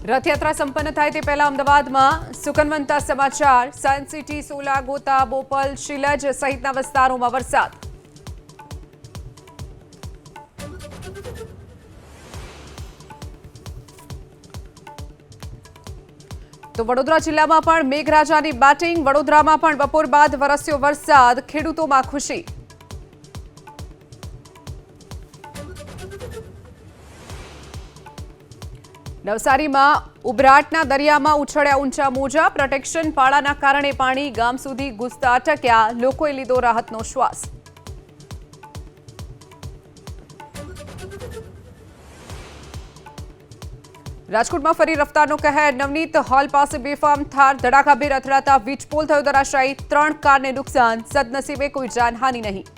રથયાત્રા સંપન્ન થાય તે પહેલા અમદાવાદમાં સુકનવંતા સમાચાર સાયન્સ સિટી, સોલા, ગોતા, બોપલ, શિલજ સહિતના વિસ્તારોમાં વરસાદ. તો વડોદરા જિલ્લામાં પણ મેઘરાજાની બેટિંગ. વડોદરામાં પણ બપોર બાદ વરસ્યો વરસાદ, ખેડૂતોમાં ખુશી. નવસારીમાં ઉભરાટના દરિયામાં ઉછળ્યા ઊંચા મોજા. પ્રોટેક્શન પાળાના કારણે પાણી ગામ સુધી ઘૂસતા અટક્યા. લોકોએ લીધો રાહતનો શ્વાસ. રાજકોટમાં ફરી રફતારનો કહેર. નવનીત હોલ પાસે બેફામ થાર ધડાકાભેર અથડાતા વીજપોલ થયો ધરાશાયી. 3 કારને નુકસાન. સદનસીબે કોઈ જાનહાનિ નહીં.